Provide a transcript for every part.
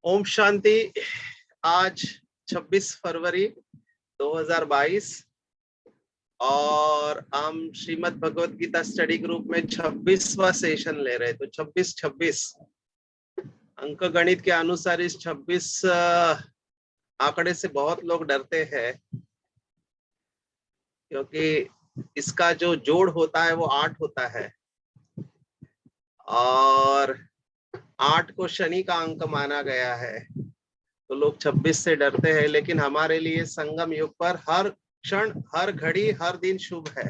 ओम शांति। आज 26 फरवरी 2022 और हम श्रीमद् भगवत गीता स्टडी ग्रुप में 26वां सेशन ले रहे हैं। तो 26 अंक गणित के अनुसार इस 26 आंकड़े से बहुत लोग डरते हैं, क्योंकि इसका जो जोड़ होता है वो 8 होता है और 8 को शनि का अंक माना गया है। तो लोग 26 से डरते हैं, लेकिन हमारे लिए संगम युग पर हर क्षण, हर घड़ी, हर दिन शुभ है।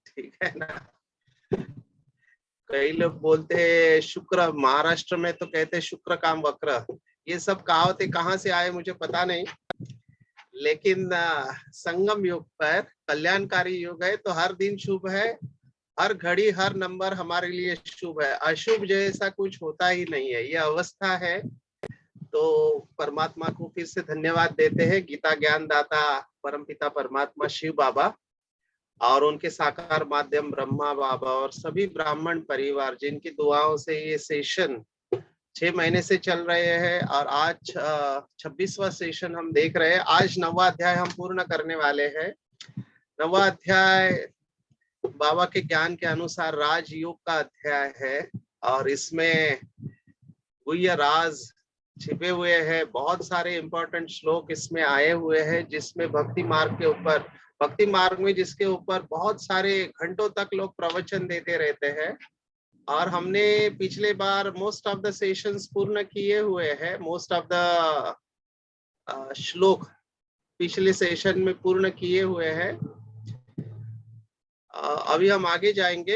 ठीक है ना। कई लोग बोलते हैं शुक्र, महाराष्ट्र में तो कहते हैं शुक्र काम वक्र। ये सब कहावतें कहाँ से आए मुझे पता नहीं, लेकिन संगम युग पर कल्याणकारी युग है, तो हर दिन शुभ है, हर घड़ी, हर नंबर हमारे लिए शुभ है। अशुभ जैसा कुछ होता ही नहीं है, ये अवस्था है। तो परमात्मा को फिर से धन्यवाद देते हैं, गीता ज्ञान दाता परमपिता परमात्मा शिव बाबा और उनके साकार माध्यम ब्रह्मा बाबा और सभी ब्राह्मण परिवार, जिनकी दुआओं से ये सेशन 6 महीने से चल रहे हैं। और आज 26वां सेशन हम देख रहे हैं। आज 9वां अध्याय हम पूर्ण करने वाले हैं। 9वां अध्याय बाबा के ज्ञान के अनुसार राजयोग का अध्याय है और इसमें गुह्य राज छिपे हुए हैं। बहुत सारे इंपॉर्टेंट श्लोक इसमें आए हुए हैं, जिसमें भक्ति मार्ग के ऊपर, भक्ति मार्ग में जिसके ऊपर बहुत सारे घंटों तक लोग प्रवचन देते रहते हैं। और हमने पिछले बार मोस्ट ऑफ द सेशंस पूर्ण किए हुए हैं। मोस्ट ऑफ द श्लोक पिछले सेशन में पूर्ण किए हुए हैं। अभी हम आगे जाएंगे।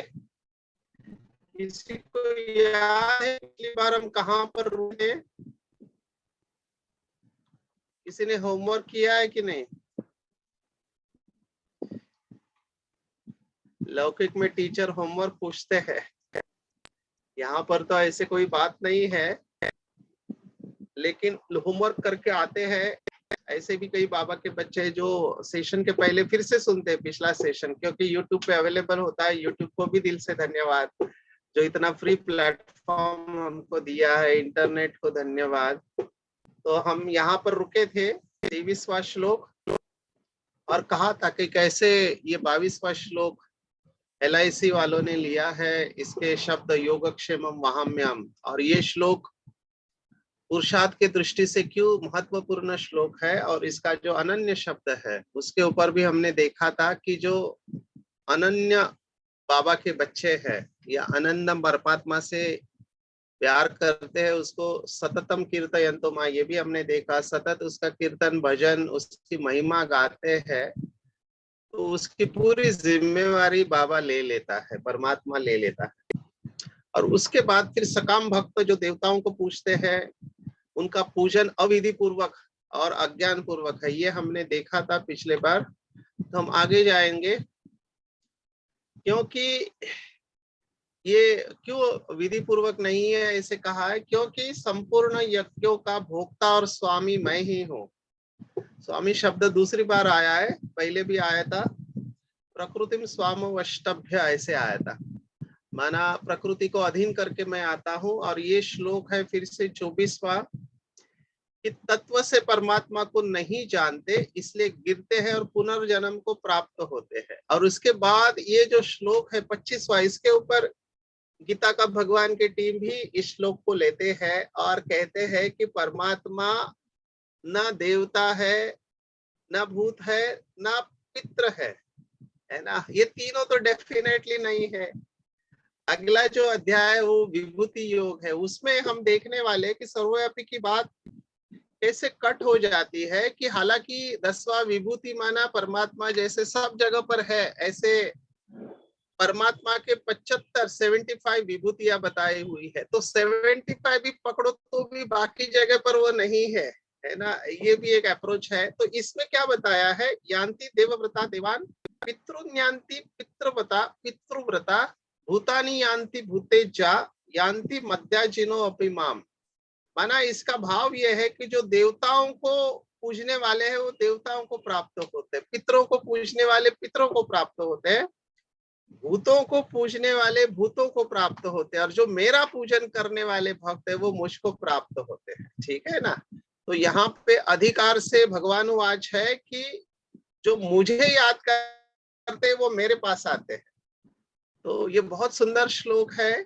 किसी को याद है पिछली बार हम कहाँ पर रुके? किसी ने होमवर्क किया है कि नहीं? लौकिक में टीचर होमवर्क पूछते हैं, यहाँ पर तो ऐसे कोई बात नहीं है, लेकिन होमवर्क करके आते हैं। ऐसे भी कई बाबा के बच्चे जो सेशन के पहले फिर से सुनते हैं पिछला सेशन, क्योंकि यूट्यूब पे अवेलेबल होता है। यूट्यूब को भी दिल से धन्यवाद, जो इतना फ्री प्लेटफॉर्म हमको दिया है। इंटरनेट को धन्यवाद। तो हम यहाँ पर रुके थे 23वां श्लोक और कहा था कि कैसे ये 22वां श्लोक LIC वालों ने लिया है। इसके शब्द योगक्षेमम वहाम्यम, और ये श्लोक पुरुषार्थ की दृष्टि से क्यों महत्वपूर्ण श्लोक है और इसका जो अनन्य शब्द है उसके ऊपर भी हमने देखा था कि जो अनन्य बाबा के बच्चे हैं या अनंतम परमात्मा से प्यार करते हैं, उसको सततम कीर्तयन्तो मां, ये भी हमने देखा। सतत उसका कीर्तन भजन, उसकी महिमा गाते हैं, तो उसकी पूरी जिम्मेवारी बाबा ले लेता है, परमात्मा ले लेता है। और उसके बाद फिर सकाम भक्त जो देवताओं को पूजते हैं, उनका पूजन अविधि पूर्वक और अज्ञान पूर्वक है, ये हमने देखा था पिछले बार। तो हम आगे जाएंगे, क्योंकि ये क्यों विधि पूर्वक नहीं है ऐसे कहा है, क्योंकि संपूर्ण यज्ञों का भोक्ता और स्वामी मैं ही हूँ। स्वामी शब्द दूसरी बार आया है, पहले भी आया था प्रकृतिम स्वाम वष्टभ्य, ऐसे आया था। माना प्रकृति को अधीन करके मैं आता हूँ। और ये श्लोक है फिर से 24वां, कि तत्व से परमात्मा को नहीं जानते इसलिए गिरते हैं और पुनर्जन्म को प्राप्त होते हैं। और उसके बाद ये जो श्लोक है 25वां, इसके ऊपर गीता का भगवान की टीम भी इस श्लोक को लेते हैं और कहते हैं कि परमात्मा न देवता है, न भूत है, न पितृ है ना। ये तीनों तो डेफिनेटली नहीं है। अगला जो अध्याय है वो विभूति योग है, उसमें हम देखने वाले कि सर्वव्यापी की बात कैसे कट हो जाती है, कि हालांकि 10वां विभूति माना परमात्मा जैसे सब जगह पर है, ऐसे परमात्मा के 75 विभूतियां बताई हुई है। तो 75 भी पकड़ो तो भी बाकी जगह पर वो नहीं है ना। ये भी एक अप्रोच है। तो इसमें क्या बताया है, यान्ति देवव्रता देवान, पितृन्यान्ति पितृव्रता पितृव्रता, भूतानि यान्ति भूतेजा, यान्ति मध्याजिनो अपि माम। माना इसका भाव यह है कि जो देवताओं को पूजने वाले हैं वो देवताओं को प्राप्त होते हैं, पितरों को पूजने वाले पितरों को प्राप्त होते हैं। भूतों को पूजने वाले भूतों को प्राप्त होते हैं, और जो मेरा पूजन करने वाले भक्त है वो मुझको प्राप्त होते हैं। ठीक है ना। तो यहाँ पे अधिकार से भगवान वाच है कि जो मुझे याद करते हैं वो मेरे पास आते हैं। तो ये बहुत सुंदर श्लोक है,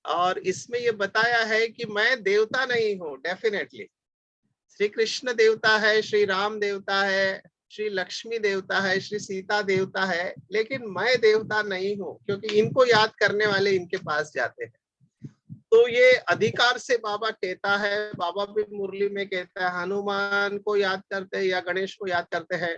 और इसमें ये बताया है कि मैं देवता नहीं हूँ। डेफिनेटली श्री कृष्ण देवता है, श्री राम देवता है, श्री लक्ष्मी देवता है, श्री सीता देवता है, लेकिन मैं देवता नहीं हूँ, क्योंकि इनको याद करने वाले इनके पास जाते हैं। तो ये अधिकार से बाबा कहता है, बाबा भी मुरली में कहता है, हनुमान को याद करते हैं या गणेश को याद करते हैं,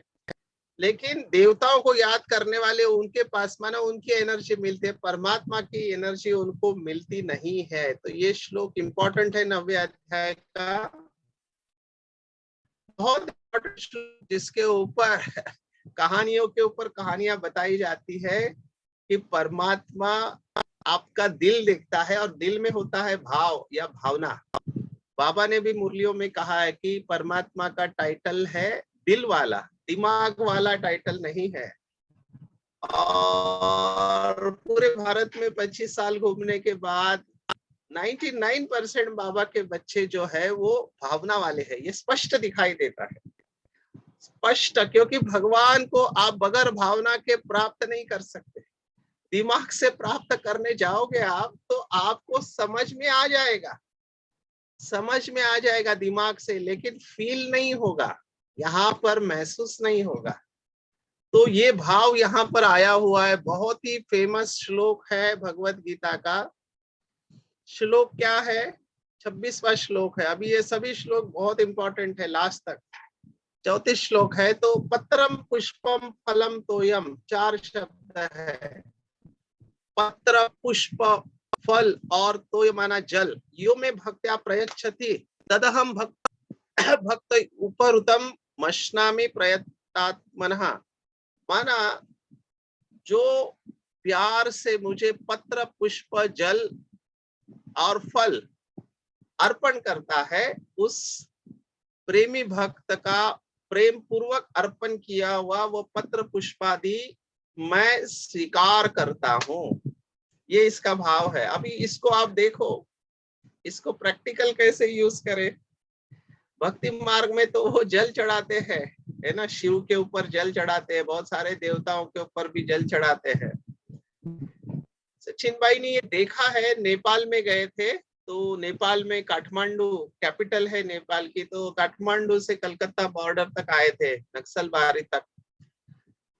लेकिन देवताओं को याद करने वाले उनके पास माना उनकी एनर्जी मिलती है, परमात्मा की एनर्जी उनको मिलती नहीं है। तो ये श्लोक इंपॉर्टेंट है 90वें अध्याय का, बहुत इंपॉर्टेंट श्लोक, जिसके ऊपर कहानियों के ऊपर कहानियां बताई जाती है कि परमात्मा आपका दिल देखता है, और दिल में होता है भाव या भावना। बाबा ने भी मुरलियों में कहा है कि परमात्मा का टाइटल है दिल वाला, दिमाग वाला टाइटल नहीं है। और पूरे भारत में 25 साल घूमने के बाद 99% बाबा के बच्चे जो है वो भावना वाले हैं। ये स्पष्ट दिखाई देता है, स्पष्ट, क्योंकि भगवान को आप बगैर भावना के प्राप्त नहीं कर सकते। दिमाग से प्राप्त करने जाओगे आप तो आपको समझ में आ जाएगा, समझ में आ जाएगा दिमाग से, लेकिन फील नहीं होगा, यहाँ पर महसूस नहीं होगा। तो ये भाव यहाँ पर आया हुआ है। बहुत ही फेमस श्लोक है भगवत गीता का। श्लोक क्या है? 26वां श्लोक है। अभी ये सभी श्लोक बहुत इंपॉर्टेंट है लास्ट तक। 34 श्लोक है। तो पत्रम पुष्पम फलम तोयम, 4 शब्द है। पत्र, पुष्प, फल और तोय माना जल। यो में भक्त्या प्रयच्छति तदहम भक्त उपरुतम मश्नामि प्रयतात्मनः। माना जो प्यार से मुझे पत्र, पुष्प, जल और फल अर्पण करता है, उस प्रेमी भक्त का प्रेम पूर्वक अर्पण किया हुआ वो पत्र पुष्पादि मैं स्वीकार करता हूँ। ये इसका भाव है। अभी इसको आप देखो, इसको प्रैक्टिकल कैसे यूज करें। भक्ति मार्ग में तो वो जल चढ़ाते हैं, है ना, शिव के ऊपर जल चढ़ाते हैं, बहुत सारे देवताओं के ऊपर भी जल चढ़ाते हैं। सचिन भाई ने ये देखा है, नेपाल में गए थे, तो नेपाल में काठमांडू कैपिटल है नेपाल की, तो काठमांडू से कलकत्ता बॉर्डर तक आए थे, नक्सलबारी तक।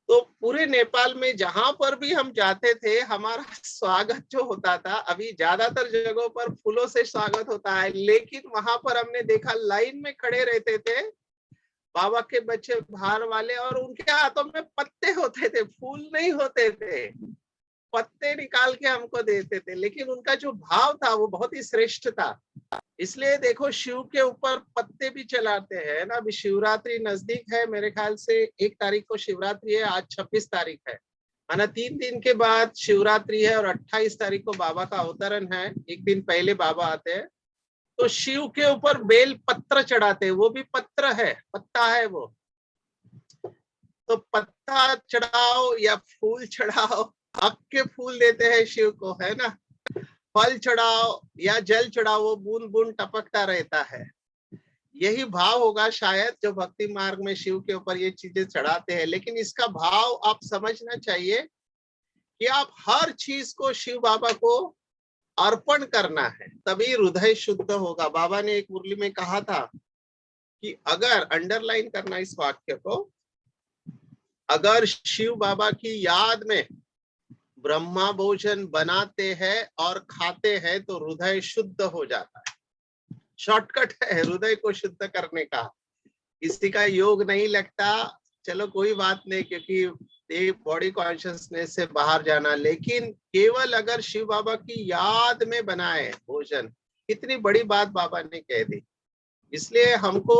तो पूरे नेपाल में जहां पर भी हम जाते थे, हमारा स्वागत जो होता था, अभी ज्यादातर जगहों पर फूलों से स्वागत होता है, लेकिन वहां पर हमने देखा लाइन में खड़े रहते थे बाबा के बच्चे बाहर वाले, और उनके हाथों में पत्ते होते थे, फूल नहीं होते थे, पत्ते निकाल के हमको देते थे। लेकिन उनका जो भाव था वो बहुत ही श्रेष्ठ था। इसलिए देखो शिव के ऊपर पत्ते भी चलाते हैं ना। अभी शिवरात्रि नजदीक है, मेरे ख्याल से 1 तारीख को शिवरात्रि है, आज 26 तारीख है, ना 3 दिन के बाद शिवरात्रि है, और 28 तारीख को बाबा का अवतरण है, 1 दिन पहले बाबा आते हैं। तो शिव के ऊपर बेल पत्र चढ़ाते हैं, वो भी पत्र है, पत्ता है वो। तो पत्ता चढ़ाओ या फूल चढ़ाओ, हक के फूल देते हैं शिव को, है ना। फल चढ़ाओ या जल चढ़ाओ, वो बूंद बूंद टपकता रहता है। यही भाव होगा शायद जो भक्ति मार्ग में शिव के ऊपर ये चीजें चढ़ाते हैं। लेकिन इसका भाव आप समझना चाहिए कि आप हर चीज को शिव बाबा को अर्पण करना है, तभी हृदय शुद्ध होगा। बाबा ने एक मुरली में कहा था कि अगर, अंडरलाइन करना इस वाक्य को, अगर शिव बाबा की याद में ब्रह्मा भोजन बनाते हैं और खाते हैं तो हृदय शुद्ध हो जाता है। शॉर्टकट है हृदय को शुद्ध करने का। किसी का योग नहीं लगता, चलो कोई बात नहीं, क्योंकि बॉडी कॉन्शियसनेस से बाहर जाना, लेकिन केवल अगर शिव बाबा की याद में बनाए भोजन, कितनी बड़ी बात बाबा ने कह दी। इसलिए हमको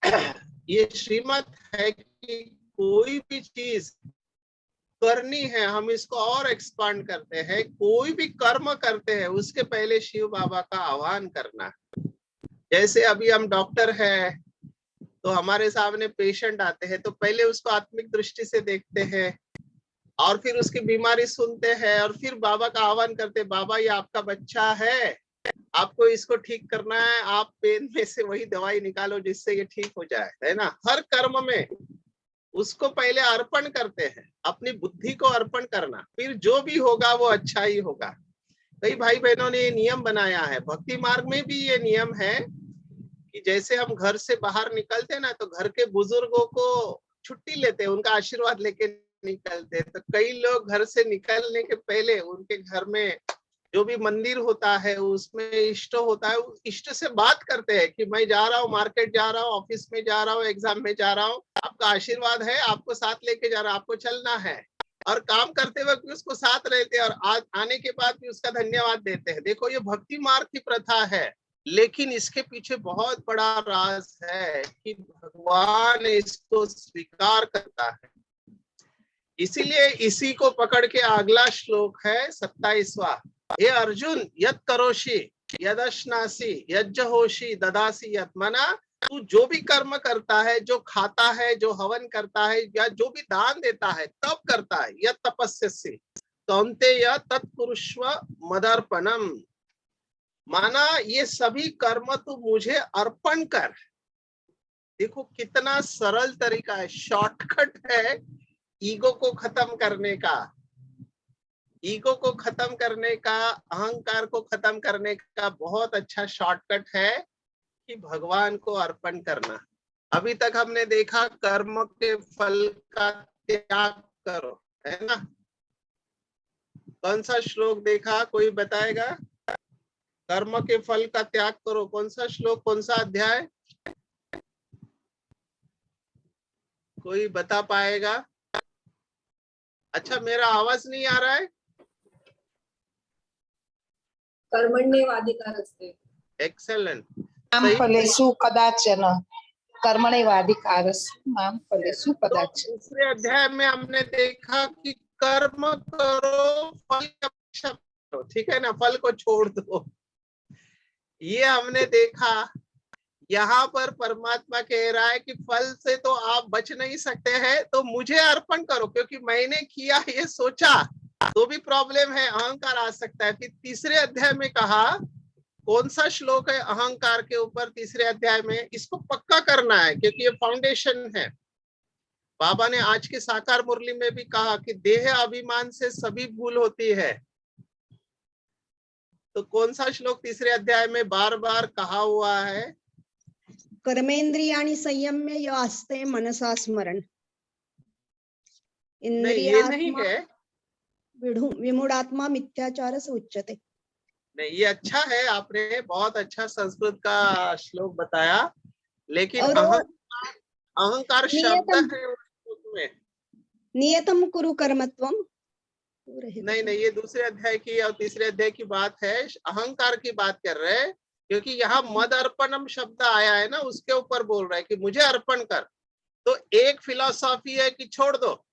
ये श्रीमत है कि कोई भी चीज करनी है, हम इसको और एक्सपांड करते हैं, कोई भी कर्म करते हैं उसके पहले शिव बाबा का आह्वान करना। जैसे अभी हम डॉक्टर हैं, तो हमारे सामने पेशेंट आते हैं, तो पहले उसको आत्मिक दृष्टि से देखते हैं, और फिर उसकी बीमारी सुनते हैं और फिर बाबा का आह्वान करते, बाबा ये आपका बच्चा है, आपको इसको ठीक करना है, आप पेन में से वही दवाई निकालो जिससे ये ठीक हो जाए, है ना। हर कर्म में उसको पहले अर्पण करते हैं, अपनी बुद्धि को अर्पण करना, फिर जो भी होगा वो अच्छा ही होगा। कई भाई बहनों ने ये नियम बनाया है, भक्ति मार्ग में भी ये नियम है कि जैसे हम घर से बाहर निकलते हैं ना, तो घर के बुजुर्गों को छुट्टी लेते हैं, उनका आशीर्वाद लेके निकलते हैं। तो कई लोग घर से निकलने के पहले उनके घर में जो भी मंदिर होता है उसमें इष्ट होता है, उस इष्ट से बात करते हैं कि मैं जा रहा हूँ, मार्केट जा रहा हूँ, ऑफिस में जा रहा हूँ, एग्जाम में जा रहा हूँ, आपका आशीर्वाद है, आपको साथ लेके जा रहा हूँ, आपको चलना है। और काम करते वक्त भी उसको साथ रहते हैं और आने के बाद भी उसका धन्यवाद देते हैं। देखो ये भक्ति मार्ग की प्रथा है, लेकिन इसके पीछे बहुत बड़ा राज है कि भगवान इसको स्वीकार करता है। इसीलिए इसी को पकड़ के अगला श्लोक है 27वां। हे अर्जुन, यत् करोषि यदश्नासि यज्जहोषि ददासि यत्मना, तू जो भी कर्म करता है, जो खाता है, जो हवन करता है या जो भी दान देता है, तब करता है, यत् तपस्यसि कौन्तेय तत्कुरुष्व मदर्पणम। माना ये सभी कर्म तू मुझे अर्पण कर। देखो कितना सरल तरीका है, शॉर्टकट है ईगो को खत्म करने का, ईगो को खत्म करने का, अहंकार को खत्म करने का बहुत अच्छा शॉर्टकट है कि भगवान को अर्पण करना। अभी तक हमने देखा कर्म के फल का त्याग करो, है ना। कौन सा श्लोक देखा, कोई बताएगा? कर्म के फल का त्याग करो, कौन सा श्लोक, कौन सा अध्याय, कोई बता पाएगा? अच्छा मेरा आवाज नहीं आ रहा है? कर्मण्येवाधिकारस्ते। एक्सेलेंट। मां फलेषु कदाचन कर्मण्येवाधिकारस्ते मां फलेषु कदाचन। दूसरे अध्याय में हमने देखा कि कर्म करो, फल की अपेक्षा करो, ठीक है ना, फल को छोड़ दो, ये हमने देखा। यहाँ पर परमात्मा कह रहा है कि फल से तो आप बच नहीं सकते हैं, तो मुझे अर्पण करो, क्योंकि मैंने किया ये सोचा तो भी प्रॉब्लम है, अहंकार आ सकता है। फिर तीसरे अध्याय में कहा, कौन सा श्लोक है अहंकार के ऊपर तीसरे अध्याय में, इसको पक्का करना है क्योंकि ये फाउंडेशन है। बाबा ने आज की साकार मुरली में भी कहा कि देह अभिमान से सभी भूल होती है। तो कौन सा श्लोक तीसरे अध्याय में बार बार कहा हुआ है? कर्मेंद्रियाणि संयम्य यो आस्ते मनसा स्मरण। ये नहीं है, विमूढ़ात्मा मिथ्याचार से उच्यते। नहीं ये अच्छा है, आपने बहुत अच्छा संस्कृत का श्लोक बताया, लेकिन अहंकार शब्द है उसमें। नियतम कुरु कर्मत्वम। नहीं नहीं, ये दूसरे अध्याय की और तीसरे अध्याय की बात है, अहंकार की बात कर रहे हैं, क्योंकि यहाँ मद अर्पणम शब्द आया है ना, उसके ऊपर बोल रहा है कि मुझे अर्पण कर। तो एक फिलॉसफी है कि छोड़ दो,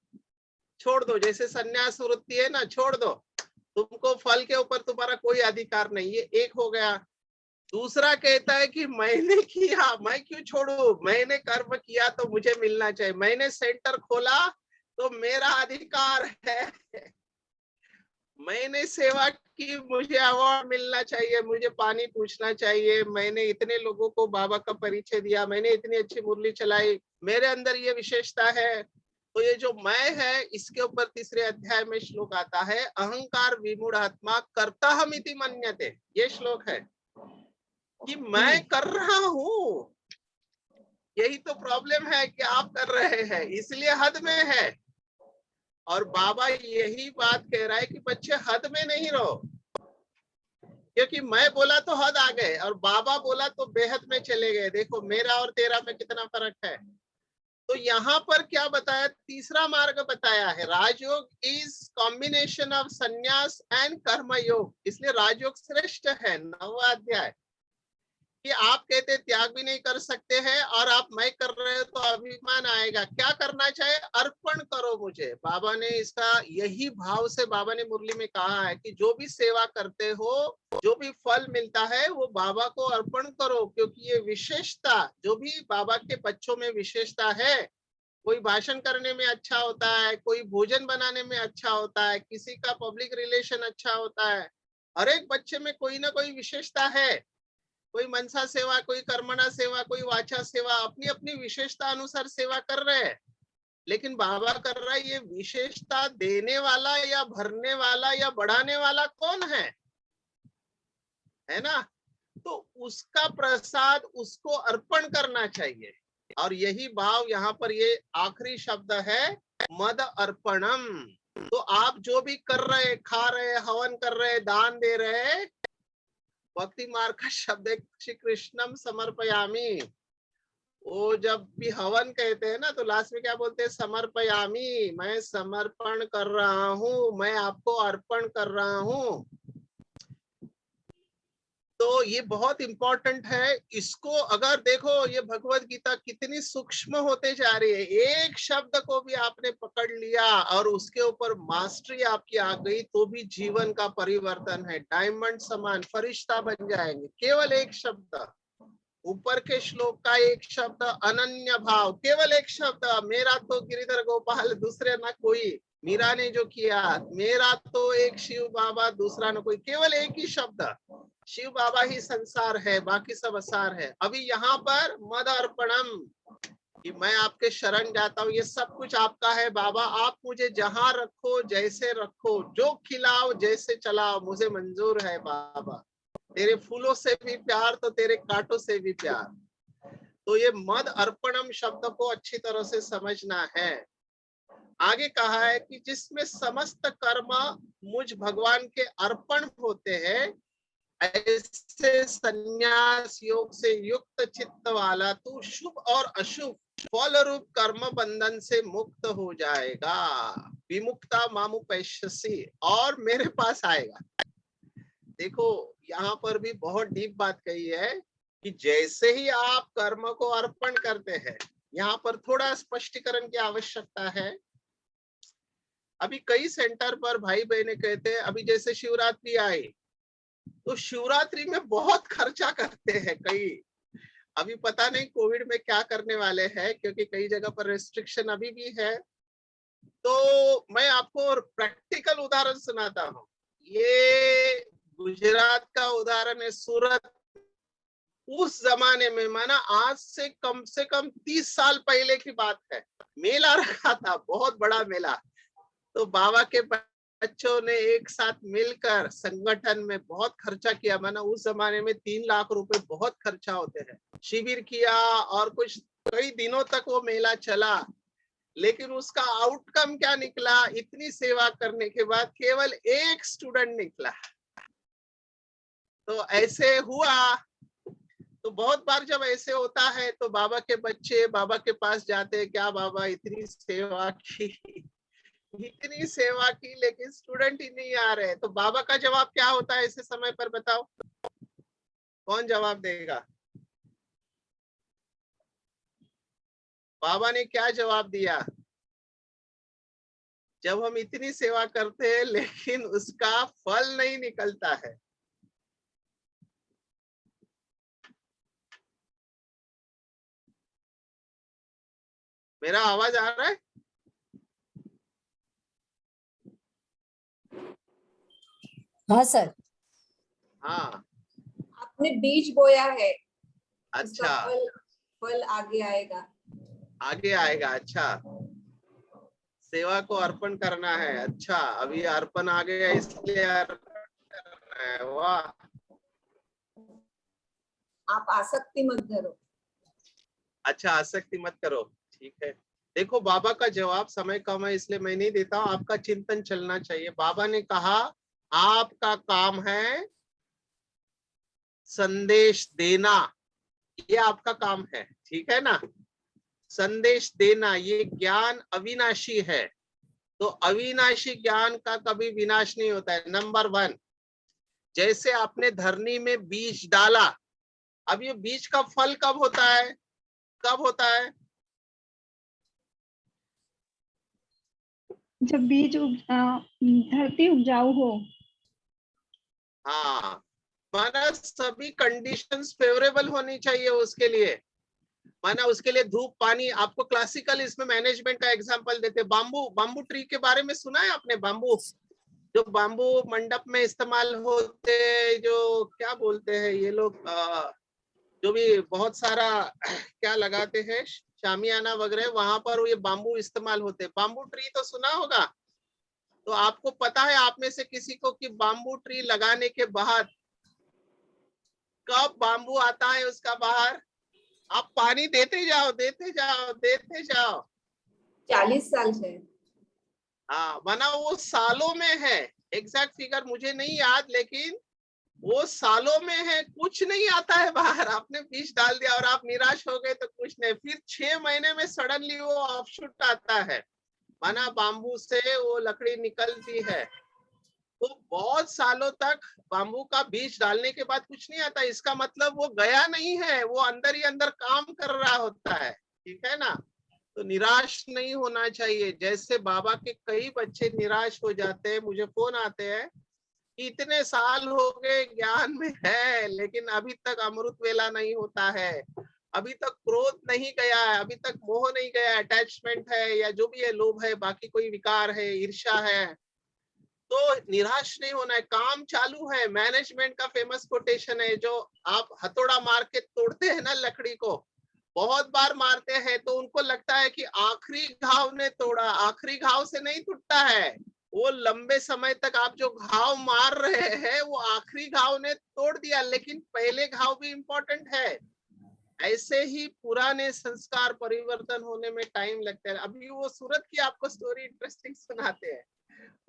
छोड़ दो, जैसे संन्यास वृत्ति है ना, छोड़ दो, तुमको फल के ऊपर तुम्हारा कोई अधिकार नहीं, ये एक हो गया। दूसरा कहता है कि मैंने किया, मैं क्यों छोड़ू, मैंने कर्म किया तो मुझे मिलना चाहिए, मैंने सेंटर खोला तो मेरा अधिकार है, मैंने सेवा की, मुझे अवार्ड मिलना चाहिए, मुझे पानी पूछना चाहिए, मैंने इतने लोगों को बाबा का परिचय दिया, मैंने इतनी अच्छी मुरली चलाई, मेरे अंदर ये विशेषता है। तो ये जो मैं है, इसके ऊपर तीसरे अध्याय में श्लोक आता है, अहंकार विमूढ़ात्मा कर्ता हमिति मन्यते। ये श्लोक है कि मैं कर रहा हूँ, यही तो प्रॉब्लम है कि आप कर रहे हैं, इसलिए हद में है। और बाबा यही बात कह रहा है कि बच्चे हद में नहीं रहो, क्योंकि मैं बोला तो हद आ गए और बाबा बोला तो बेहद में चले गए। देखो मेरा और तेरा में कितना फर्क है। तो यहाँ पर क्या बताया, तीसरा मार्ग बताया है, राजयोग इज कॉम्बिनेशन ऑफ संन्यास एंड कर्म योग, इसलिए राजयोग श्रेष्ठ है। 9वां अध्याय कि आप कहते त्याग भी नहीं कर सकते हैं और आप मैं कर रहे हो तो अभिमान आएगा। क्या करना चाहिए, अर्पण करो मुझे। बाबा ने इसका यही भाव से बाबा ने मुरली में कहा है कि जो भी सेवा करते हो, जो भी फल मिलता है वो बाबा को अर्पण करो, क्योंकि ये विशेषता जो भी बाबा के बच्चों में विशेषता है कोई भाषण करने में अच्छा होता है, कोई भोजन बनाने में अच्छा होता है, किसी का पब्लिक रिलेशन अच्छा होता है। हर एक बच्चे में कोई ना कोई विशेषता है। कोई मनसा सेवा, कोई कर्मणा सेवा, कोई वाचा सेवा, अपनी अपनी विशेषता अनुसार सेवा कर रहे हैं। लेकिन बाबा कर रहा है, ये विशेषता देने वाला या भरने वाला या बढ़ाने वाला कौन है ना? तो उसका प्रसाद उसको अर्पण करना चाहिए। और यही भाव यहाँ पर ये आखिरी शब्द है, मद अर्पणम। तो आप जो भी कर रहे, खा रहे, हवन कर रहे, दान दे रहे, भक्ति मार्ग का शब्द है श्री कृष्णम समर्पयामी। वो जब भी हवन कहते हैं ना, तो लास्ट में क्या बोलते हैं? समर्पयामी, मैं समर्पण कर रहा हूँ, मैं आपको अर्पण कर रहा हूँ। तो ये बहुत इंपॉर्टेंट है। इसको अगर देखो, ये भगवत गीता कितनी सूक्ष्म होते जा रही है। एक शब्द को भी आपने पकड़ लिया और उसके ऊपर मास्टरी आपकी आ गई, तो भी जीवन का परिवर्तन है। डायमंड समान फरिश्ता बन जाएंगे। केवल एक शब्द, ऊपर के श्लोक का एक शब्द, अनन्य भाव, केवल एक शब्द, मेरा तो गिरिधर गोपाल, दूसरे ना कोई। मीरा ने जो किया, मेरा तो एक शिव बाबा, दूसरा ना कोई, केवल एक ही शब्द, शिव बाबा ही संसार है, बाकी सब असार है। अभी यहाँ पर मद अर्पणम, कि मैं आपके शरण जाता हूँ, ये सब कुछ आपका है बाबा, आप मुझे जहां रखो, जैसे रखो, जो खिलाओ, जैसे चलाओ, मुझे मंजूर है बाबा। तेरे फूलों से भी प्यार तो तेरे कांटों से भी प्यार। तो ये मद अर्पणम शब्द को अच्छी तरह से समझना है। आगे कहा है कि जिसमें समस्त कर्म मुझ भगवान के अर्पण होते हैं, ऐसे संन्यास योग से युक्त चित्त वाला तू शुभ और अशुभ फल रूप कर्म बंधन से मुक्त हो जाएगा। विमुक्ता मामु पैश्यसी, और मेरे पास आएगा। देखो यहाँ पर भी बहुत डीप बात कही है कि जैसे ही आप कर्म को अर्पण करते हैं, यहाँ पर थोड़ा स्पष्टीकरण की आवश्यकता है। अभी कई सेंटर पर भाई बहने कहते हैं, अभी जैसे शिवरात्रि आई, तो शिवरात्रि में बहुत खर्चा करते हैं कई। अभी पता नहीं कोविड में क्या करने वाले हैं, क्योंकि कई जगह पर रेस्ट्रिक्शन अभी भी है। तो मैं आपको प्रैक्टिकल उदाहरण सुनाता हूँ। ये गुजरात का उदाहरण है, सूरत। उस जमाने में, माना आज से कम 30 साल पहले की बात है, मेला रखा था, बहुत बड़ा मेला। तो बाबा के बच्चों ने एक साथ मिलकर संगठन में बहुत खर्चा किया। माना उस जमाने में 3 लाख रुपए बहुत खर्चा होते हैं। शिविर किया और कुछ कई दिनों तक वो मेला चला। लेकिन उसका आउटकम क्या निकला? इतनी सेवा करने के बाद केवल एक स्टूडेंट निकला। तो ऐसे हुआ। तो बहुत बार जब ऐसे होता है तो बाबा के बच्चे बाबा के पास जाते हैं, क्या बाबा इतनी सेवा की, इतनी सेवा की, लेकिन स्टूडेंट ही नहीं आ रहे। तो बाबा का जवाब क्या होता है ऐसे समय पर? बताओ, कौन जवाब देगा? बाबा ने क्या जवाब दिया? जब हम इतनी सेवा करते हैं लेकिन उसका फल नहीं निकलता है। मेरा आवाज आ रहा है? हाँ सर। हाँ, आपने बीज बोया है, अच्छा, फल आगे आएगा। आगे आएगा। अच्छा, सेवा को अर्पण करना है। अच्छा, अभी अर्पण आ गया, इसलिए अर्पण करना है। वाह, आप आसक्ति मत धरो। अच्छा, आसक्ति मत करो, ठीक है। देखो बाबा का जवाब, समय कम है इसलिए मैं नहीं देता हूँ, आपका चिंतन चलना चाहिए। बाबा ने कहा आपका काम है संदेश देना, ये आपका काम है, ठीक है ना? संदेश देना, ये ज्ञान अविनाशी है। तो अविनाशी ज्ञान का कभी विनाश नहीं होता है। नंबर 1, जैसे आपने धरनी में बीज डाला, अब ये बीज का फल कब होता है? कब होता है? जब बीज धरती उपजाऊ हो। हाँ, माना सभी कंडीशंस फेवरेबल होनी चाहिए उसके लिए। माना उसके लिए धूप पानी, आपको क्लासिकल इसमें मैनेजमेंट का एग्जांपल देते। बाम्बू ट्री के बारे में सुना है आपने? बाम्बू, जो बाम्बू मंडप में इस्तेमाल होते, जो क्या बोलते हैं ये लोग, जो भी बहुत सारा क्या लगाते हैं, शामियाना वगैरह, वहां पर ये बाम्बू इस्तेमाल होते। बाम्बू ट्री तो सुना होगा। तो आपको पता है आप में से किसी को कि बाम्बू ट्री लगाने के बाद कब बाम्बू आता है उसका बाहर? आप पानी देते जाओ, देते जाओ, देते जाओ। 40 साल से। हाँ, माना वो सालों में है। एग्जैक्ट फिगर मुझे नहीं याद, लेकिन वो सालों में है, कुछ नहीं आता है बाहर। आपने बीज डाल दिया और आप निराश हो गए तो कुछ नहीं, फिर 6 महीने में सडनली वो ऑफशूट आता है। माना बाम्बू से वो लकड़ी निकलती है। तो बहुत सालों तक बाम्बू का बीज डालने के बाद कुछ नहीं आता, इसका मतलब वो गया नहीं है, वो अंदर ही अंदर काम कर रहा होता है। ठीक है ना? तो निराश नहीं होना चाहिए। जैसे बाबा के कई बच्चे निराश हो जाते हैं, मुझे फोन आते हैं, इतने साल हो गए ज्ञान में है, लेकिन अभी तक अमृत वेला नहीं होता है, अभी तक क्रोध नहीं गया है, अभी तक मोह नहीं गया, अटैचमेंट है या जो भी है, लोभ है, बाकी कोई विकार है, ईर्ष्या है। तो निराश नहीं होना है, काम चालू है। मैनेजमेंट का फेमस कोटेशन है, जो आप हथौड़ा मार के तोड़ते हैं ना लकड़ी को, बहुत बार मारते हैं तो उनको लगता है कि आखिरी घाव ने तोड़ा, आखिरी घाव से नहीं टूटता है। वो लंबे समय तक आप जो घाव मार रहे हैं वो आखिरी घाव ने तोड़ दिया, लेकिन पहले घाव भी इम्पोर्टेंट है। ऐसे ही पुराने संस्कार परिवर्तन होने में टाइम लगता है। अभी वो सूरत की आपको स्टोरी इंटरेस्टिंग सुनाते हैं।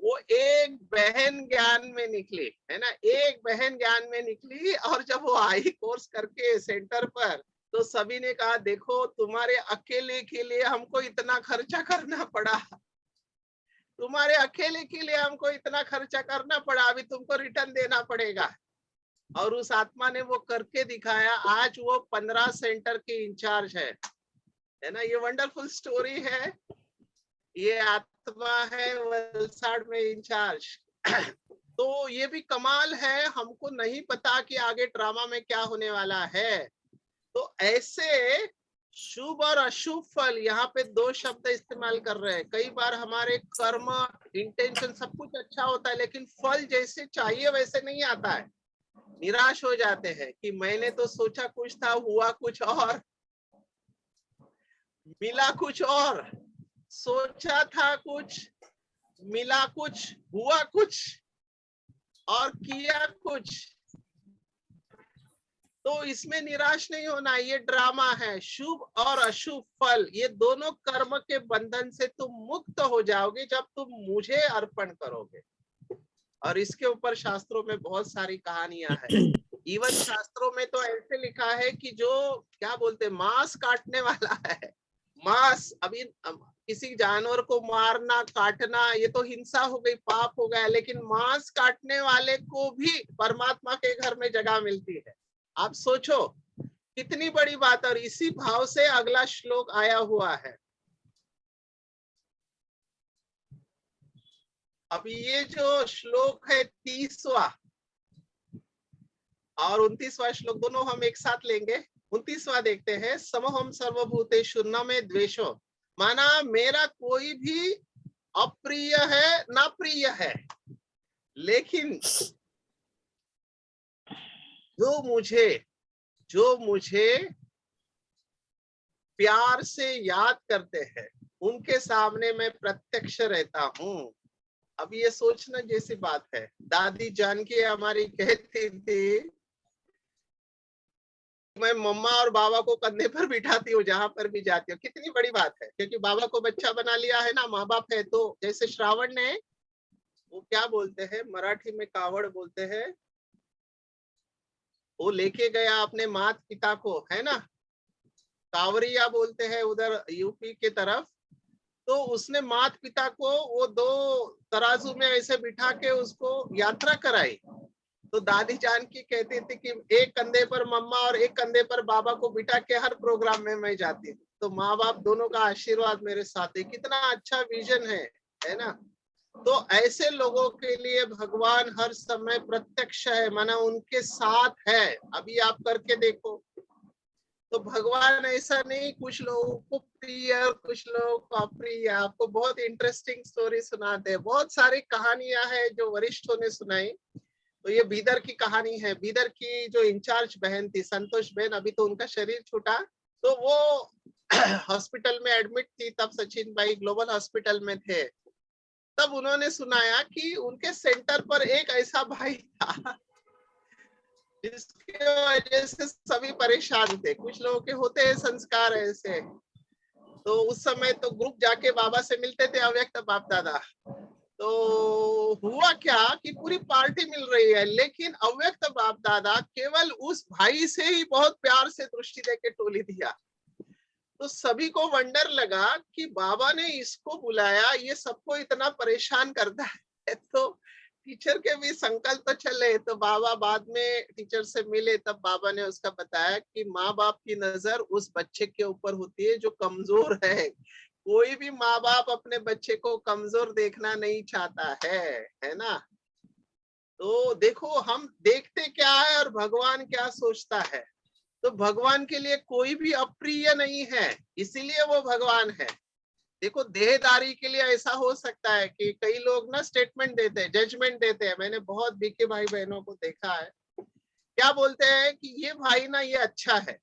वो एक बहन ज्ञान में निकली है ना, एक बहन ज्ञान में निकली, और जब वो आई कोर्स करके सेंटर पर, तो सभी ने कहा देखो तुम्हारे अकेले के लिए हमको इतना खर्चा करना पड़ा, तुम्हारे अकेले के लिए हमको इतना खर्चा करना पड़ा, अभी तुमको रिटर्न देना पड़ेगा। और उस आत्मा ने वो करके दिखाया। आज वो 15 सेंटर के इंचार्ज है ना। ये वंडरफुल स्टोरी है। ये आत्मा है वलसाड़ में इंचार्ज। तो ये भी कमाल है, हमको नहीं पता कि आगे ड्रामा में क्या होने वाला है। तो ऐसे शुभ और अशुभ फल, यहाँ पे 2 शब्द इस्तेमाल कर रहे हैं। कई बार हमारे कर्म, इंटेंशन सब कुछ अच्छा होता है, लेकिन फल जैसे चाहिए वैसे नहीं आता है। निराश हो जाते हैं कि मैंने तो सोचा कुछ था, हुआ कुछ और, मिला कुछ और, सोचा था कुछ, मिला कुछ, हुआ कुछ और किया कुछ। तो इसमें निराश नहीं होना, ये ड्रामा है। शुभ और अशुभ फल, ये दोनों कर्म के बंधन से तुम मुक्त हो जाओगे जब तुम मुझे अर्पण करोगे। और इसके ऊपर शास्त्रों में बहुत सारी कहानियां हैं। इवन शास्त्रों में तो ऐसे लिखा है कि जो क्या बोलते, मांस काटने वाला है, मांस, अभी किसी जानवर को मारना, काटना, ये तो हिंसा हो गई, पाप हो गया, लेकिन मांस काटने वाले को भी परमात्मा के घर में जगह मिलती है। आप सोचो कितनी बड़ी बात। और इसी भाव से अगला श्लोक आया हुआ है। अब ये जो श्लोक है 30वां और 29वां श्लोक, दोनों हम एक साथ लेंगे। 29वां देखते हैं। समहम सर्वभूतेषु न मे द्वेषो, माना मेरा कोई भी अप्रिय है ना प्रिय है, लेकिन जो मुझे प्यार से याद करते हैं उनके सामने मैं प्रत्यक्ष रहता हूँ। अब ये सोचना जैसी बात है। दादी जानकी हमारी कहती थी, मैं मम्मा और बाबा को कंधे पर बिठाती हूँ जहां पर भी जाती हूँ। कितनी बड़ी बात है, क्योंकि बाबा को बच्चा बना लिया है ना, माँ बाप है। तो जैसे श्रावण ने, वो क्या बोलते हैं मराठी में, कावड़ बोलते हैं, वो लेके गया अपने माता पिता को, है ना, कावरिया बोलते हैं उधर यूपी के तरफ। तो उसने माता पिता को वो 2 तराजू में ऐसे बिठा के उसको यात्रा कराई। तो दादी जानकी कहती थी कि एक कंधे पर मम्मा और एक कंधे पर बाबा को बिठा के हर प्रोग्राम में मैं जाती हूँ। तो माँ बाप दोनों का आशीर्वाद मेरे साथ है। कितना अच्छा विजन है ना। तो ऐसे लोगों के लिए भगवान हर समय प्रत्यक्ष है, माना उनके साथ है। अभी आप करके देखो। तो तो भगवान ऐसा नहीं, कुछ लोगों को प्रिय और कुछ लोगों को अप्रिय। आपको बहुत इंटरेस्टिंग स्टोरी सुनाते हैं, बहुत सारी कहानियां हैं जो वरिष्ठों ने सुनाई। तो ये बीदर की कहानी है। बीदर की जो इंचार्ज बहन थी संतोष बहन, अभी तो उनका शरीर छूटा, तो वो हॉस्पिटल में एडमिट थी, तब सचिन भाई ग्लोबल हॉस्पिटल में थे। तब उन्होंने सुनाया कि उनके सेंटर पर एक ऐसा भाई था जिसके वजह से सभी परेशान थे। कुछ लोगों के होते हैं संस्कार ऐसे। तो उस समय तो ग्रुप जाके बाबा से मिलते थे, अव्यक्त बाप दादा। तो हुआ क्या कि पूरी पार्टी मिल रही है, लेकिन अव्यक्त बाप दादा केवल उस भाई से ही बहुत प्यार से दृष्टि देके टोली दिया। तो सभी को वंडर लगा कि बाबा ने इसको बुलाया, ये सबको इतना परेशान करता है। तो टीचर के भी संकल्प चले। तो बाबा बाद में टीचर से मिले, तब बाबा ने उसका बताया कि माँ बाप की नजर उस बच्चे के ऊपर होती है जो कमजोर है। कोई भी माँ बाप अपने बच्चे को कमजोर देखना नहीं चाहता है ना। तो देखो हम देखते क्या है और भगवान क्या सोचता है। तो भगवान के लिए कोई भी अप्रिय नहीं है, इसीलिए वो भगवान है। देखो देहदारी के लिए ऐसा हो सकता है कि कई लोग ना स्टेटमेंट देते हैं, जजमेंट देते हैं। मैंने बहुत बीके भाई बहनों को देखा है, क्या बोलते हैं कि ये भाई ना ये अच्छा है।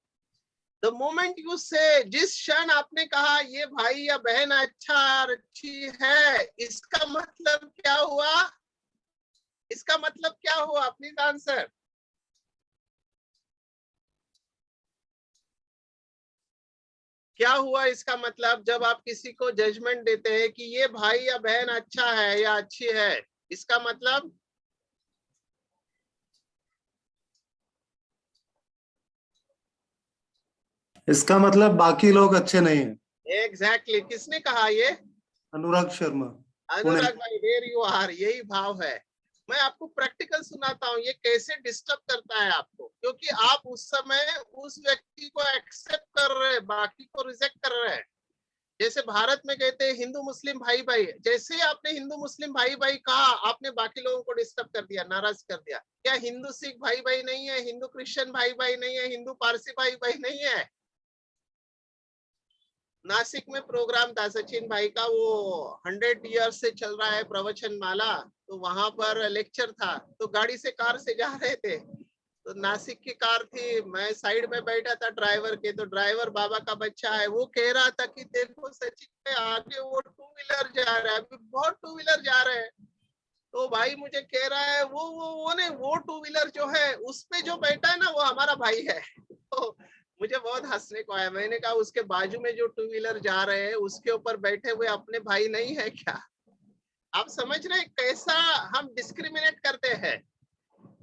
द मोमेंट यू से, जिस क्षण आपने कहा ये भाई या बहन अच्छा और अच्छी है, इसका मतलब क्या हुआ? इसका मतलब क्या हुआ? Please answer. क्या हुआ इसका मतलब? जब आप किसी को जजमेंट देते हैं कि ये भाई या बहन अच्छा है या अच्छी है, इसका मतलब इसका मतलब बाकी लोग अच्छे नहीं हैं। एग्जैक्टली किसने कहा ये? अनुराग शर्मा, पुणे। अनुराग भाई, देयर यू आर। यही भाव है। मैं आपको प्रैक्टिकल सुनाता हूँ ये कैसे डिस्टर्ब करता है आपको, क्योंकि आप उस समय उस व्यक्ति को एक्सेप्ट कर रहे हैं, बाकी को रिजेक्ट कर रहे हैं। जैसे भारत में कहते हैं हिंदू मुस्लिम भाई भाई, जैसे आपने हिंदू मुस्लिम भाई भाई कहा, आपने बाकी लोगों को डिस्टर्ब कर दिया, नाराज कर दिया। क्या हिंदू सिख भाई भाई नहीं है? हिंदू क्रिश्चियन भाई भाई नहीं है? हिंदू पारसी भाई भाई नहीं है? नासिक में प्रोग्राम था सचिन भाई का, वो 100 ईयर्स से चल रहा है प्रवचन माला। तो वहां पर लेक्चर था, तो गाड़ी से कार से जा रहे थे। तो नासिक की कार थी, मैं साइड में बैठा था ड्राइवर के। तो ड्राइवर बाबा का बच्चा है, वो कह रहा था कि देखो सचिन में आगे वो 2 व्हीलर जा रहा है, अभी बहुत 2 व्हीलर जा रहे हैं। तो भाई मुझे कह रहा है वो नहीं, वो 2 व्हीलर जो है उस पे जो बैठा है ना वो हमारा भाई है। तो मुझे बहुत हंसने को आया। मैंने कहा उसके बाजू में जो 2 व्हीलर जा रहे हैं उसके ऊपर बैठे हुए अपने भाई नहीं है क्या? आप समझ रहे कैसा हम डिस्क्रिमिनेट करते हैं।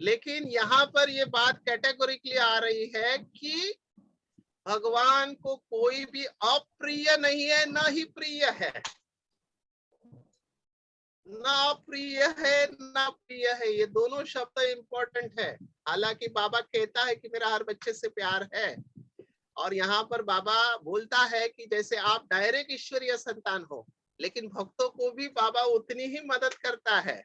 लेकिन यहाँ पर ये बात कैटेगोरिकली आ रही है कि भगवान को कोई भी अप्रिय नहीं है, ना ही प्रिय है। ना प्रिय है ना प्रिय है, ये दोनों शब्द इंपॉर्टेंट है। हालांकि बाबा कहता है कि मेरा हर बच्चे से प्यार है, और यहाँ पर बाबा बोलता है कि जैसे आप डायरेक्ट ईश्वरीय संतान हो, लेकिन भक्तों को भी बाबा उतनी ही मदद करता है।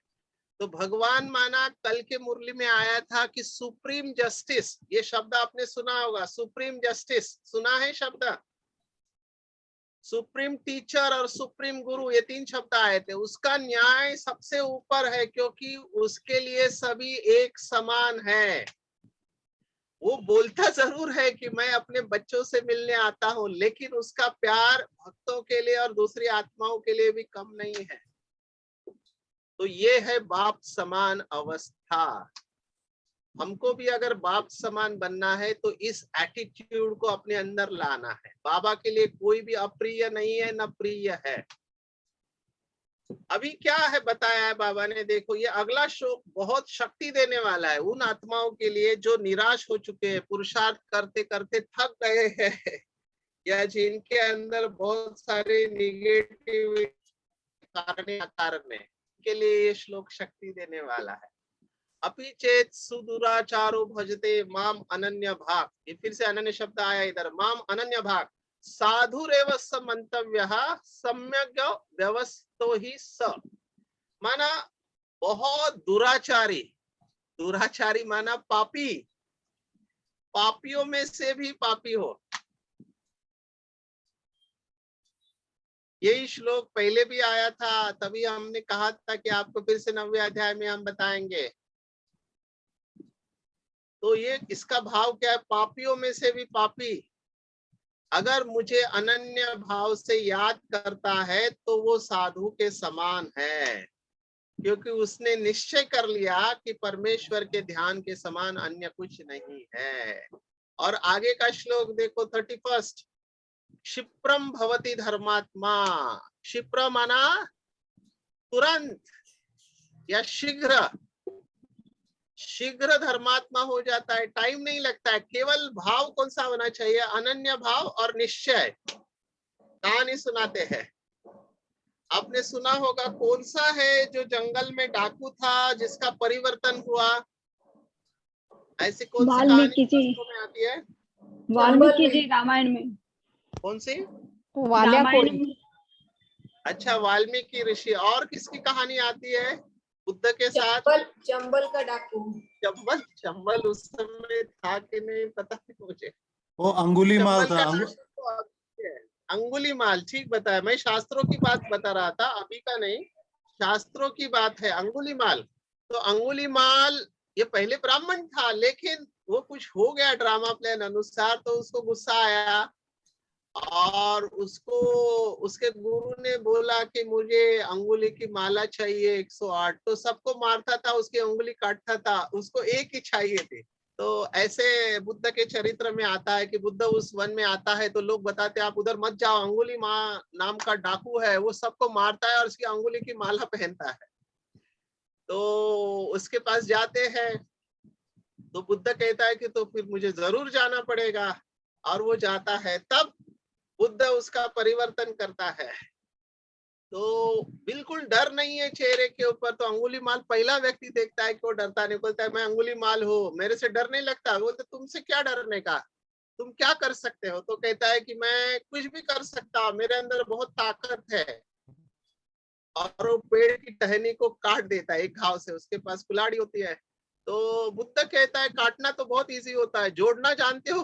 तो भगवान माना कल के मुरली में आया था कि सुप्रीम जस्टिस, ये शब्द आपने सुना होगा, सुप्रीम जस्टिस सुना है शब्द? सुप्रीम टीचर और सुप्रीम गुरु, ये 3 शब्द आए थे। उसका न्याय सबसे ऊपर है, क्योंकि उसके लिए सभी एक समान है। वो बोलता जरूर है कि मैं अपने बच्चों से मिलने आता हूँ, लेकिन उसका प्यार भक्तों के लिए और दूसरी आत्माओं के लिए भी कम नहीं है। तो ये है बाप समान अवस्था। हमको भी अगर बाप समान बनना है तो इस एटीट्यूड को अपने अंदर लाना है। बाबा के लिए कोई भी अप्रिय नहीं है, न प्रिय है। अभी क्या है बताया है बाबा ने, देखो ये अगला श्लोक बहुत शक्ति देने वाला है उन आत्माओं के लिए जो निराश हो चुके हैं, पुरुषार्थ करते करते थक गए हैं, या जिनके अंदर बहुत सारे निगेटिव कारण है, के लिए ये श्लोक शक्ति देने वाला है। अपि चेत सुदुराचारो भजते माम अनन्य भाग, ये फिर से अनन्य शब्द आया इधर, माम अनन्य भाग साधुरेव स मंतव्यः सम्यग् व्यवस्थो ही स। माना बहुत दुराचारी, दुराचारी माना पापी, पापियों में से भी पापी हो, यही श्लोक पहले भी आया था, तभी हमने कहा था कि आपको फिर से 9वें अध्याय में हम बताएंगे। तो ये इसका भाव क्या है? पापियों में से भी पापी अगर मुझे अनन्य भाव से याद करता है तो वो साधु के समान है, क्योंकि उसने निश्चय कर लिया कि परमेश्वर के ध्यान के समान अन्य कुछ नहीं है। और आगे का श्लोक देखो 31, क्षिप्रम भवति धर्मात्मा। क्षिप्र माना तुरंत या शीघ्र, शीघ्र धर्मात्मा हो जाता है, टाइम नहीं लगता है। केवल भाव कौन सा होना चाहिए? अनन्य भाव और निश्चय। कहानी सुनाते हैं, आपने सुना होगा, कौन सा है जो जंगल में डाकू था जिसका परिवर्तन हुआ? ऐसी कौन सी कहानी वाल्मीकि जी, शास्त्रों में आती है? वाल्मीकि जी रामायण में, कौन सी? रामायण में। अच्छा, वाल्मीकि ऋषि। और किसकी कहानी आती है बुद्ध के साथ? चंबल का डाकू। चंबल, चंबल उस समय था कि नहीं पता नहीं मुझे। वो अंगुलीमाल चंबल था। का शासन तो अभी है। अंगुलीमाल, ठीक बताया। मैं शास्त्रों की बात बता रहा था, अभी का नहीं, शास्त्रों की बात है। अंगुलीमाल, तो अंगुलीमाल ये पहले ब्राह्मण था, लेकिन वो कुछ हो गया ड्रामा प्लान अनुसार, तो उसको गुस्सा आया और उसको उसके गुरु ने बोला कि मुझे अंगुली की माला चाहिए 108। तो सबको मारता था, उसकी उंगली काटता था, उसको एक ही चाहिए थी। तो ऐसे बुद्ध के चरित्र में आता है कि बुद्ध उस वन में आता है तो लोग बताते हैं आप उधर मत जाओ, अंगुली माँ नाम का डाकू है, वो सबको मारता है और उसकी अंगुली की माला पहनता है। तो उसके पास जाते हैं तो बुद्ध कहता है कि तो फिर मुझे जरूर जाना पड़ेगा, और वो जाता है। तब बुद्ध उसका परिवर्तन करता है। तो बिल्कुल डर नहीं है चेहरे के ऊपर। तो अंगुलीमाल पहला व्यक्ति देखता है कि वो डरता नहीं, बोलता है मैं अंगुलीमाल हूँ, मेरे से डर नहीं लगता। बोलते तुमसे क्या डरने का, तुम क्या कर सकते हो? तो कहता है कि मैं कुछ भी कर सकता, मेरे अंदर बहुत ताकत है। और वो पेड़ की टहनी को काट देता है एक घाव से, उसके पास कुल्हाड़ी होती है। तो बुद्ध कहता है काटना तो बहुत इजी होता है, जोड़ना जानते हो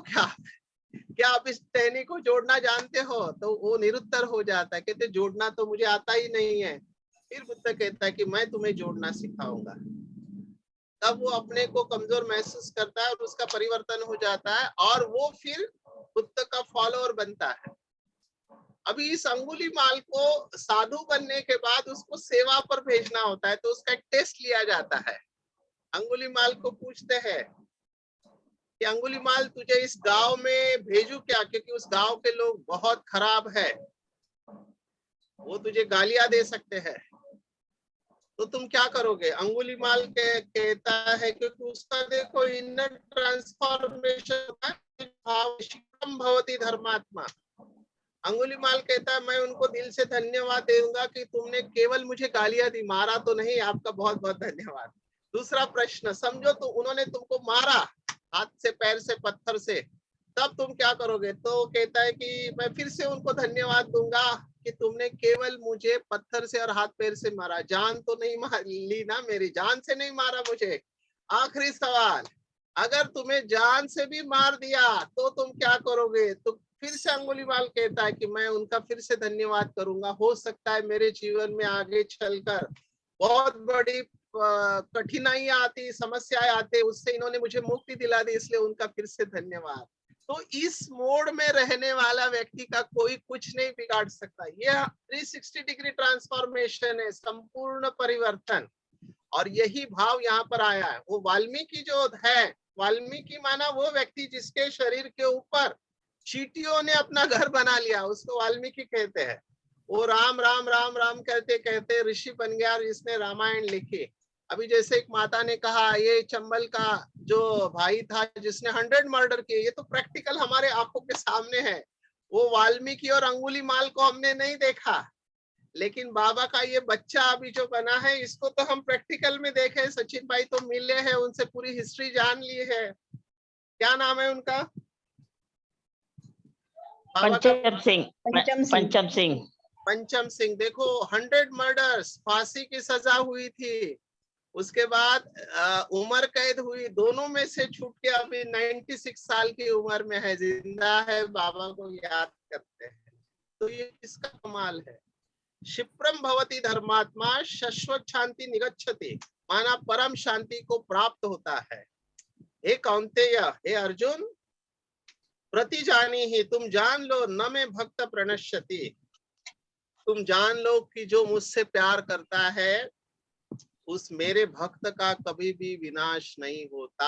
क्या आप इस टहनी को जोड़ना जानते हो? तो वो निरुत्तर हो जाता है, कहते जोड़ना तो मुझे आता ही नहीं है। फिर बुद्ध कहता है कि मैं तुम्हें जोड़ना सिखाऊंगा। तब वो अपने को कमजोर महसूस करता है और उसका परिवर्तन हो जाता है, और वो फिर बुद्ध का फॉलोअर बनता है। अभी इस अंगुलीमाल को साधु बनने के बाद उसको सेवा पर भेजना होता है, तो उसका एक टेस्ट लिया जाता है। अंगुलीमाल को पूछते हैं कि अंगुलीमाल तुझे इस गांव में भेजू क्या, क्योंकि उस गांव के लोग बहुत खराब है, वो तुझे गालियां दे सकते हैं, तो तुम क्या करोगे? अंगुलीमाल कहता है, क्योंकि उसका देखो इनर ट्रांसफॉर्मेशन भवती धर्मात्मा। अंगुलीमाल कहता है मैं उनको दिल से धन्यवाद दूंगा कि तुमने केवल मुझे गालियां दी, मारा तो नहीं, आपका बहुत बहुत धन्यवाद। दूसरा प्रश्न, समझो तो उन्होंने तुमको मारा हाथ से, पैर से, पत्थर से, तब तुम क्या करोगे? तो कहता है कि मैं फिर से उनको धन्यवाद दूंगा कि तुमने केवल मुझे पत्थर से और हाथ पैर से मारा, जान तो नहीं मार ली ना, मेरी जान से नहीं मारा मुझे। आखिरी सवाल, अगर तुम्हें जान से भी मार दिया तो तुम क्या करोगे? तो फिर से अंगुलीमाल कहता है कि मैं उनका फिर से धन्यवाद करूंगा, हो सकता है मेरे जीवन में आगे चलकर बहुत बड़ी कठिनाइयां आती, समस्याएं आती, उससे इन्होंने मुझे मुक्ति दिला दी, इसलिए उनका फिर से धन्यवाद। तो इस मोड में रहने वाला व्यक्ति का कोई कुछ नहीं बिगाड़ सकता। यह 360 डिग्री ट्रांसफॉर्मेशन है, संपूर्ण परिवर्तन। और यही भाव यहाँ पर आया है। वो वाल्मीकि जो है, वाल्मीकि माना वो व्यक्ति जिसके शरीर के ऊपर चींटियों ने अपना घर बना लिया, उसको वाल्मीकि कहते हैं। वो राम राम राम राम कहते कहते ऋषि बन गया, जिसने रामायण लिखी। अभी जैसे एक माता ने कहा, ये चंबल का जो भाई था जिसने 100 मर्डर किए, ये तो प्रैक्टिकल हमारे आंखों के सामने है। वो वाल्मीकि और अंगुलीमाल को हमने नहीं देखा, लेकिन बाबा का ये बच्चा अभी जो बना है, इसको तो हम प्रैक्टिकल में देखे। सचिन भाई तो मिले हैं, उनसे पूरी हिस्ट्री जान ली है। क्या नाम है उनका? पंचम सिंह। पंचम सिंह। पंचम सिंह। देखो 100 मर्डर्स, फांसी की सजा हुई थी, उसके बाद उम्र कैद हुई, दोनों में से छूट के अभी 96 साल की उम्र में है, जिंदा है, बाबा को याद करते हैं। तो ये किसका कमाल है? क्षिप्रम भवति धर्मात्मा शाश्वत शांति निगच्छति, माना परम शांति को प्राप्त होता है। हे कौन्तेय, हे अर्जुन, प्रतिजानी ही, तुम जान लो, न में भक्त प्रणश्यति, तुम जान लो कि जो मुझसे प्यार करता है उस मेरे भक्त का कभी भी विनाश नहीं होता।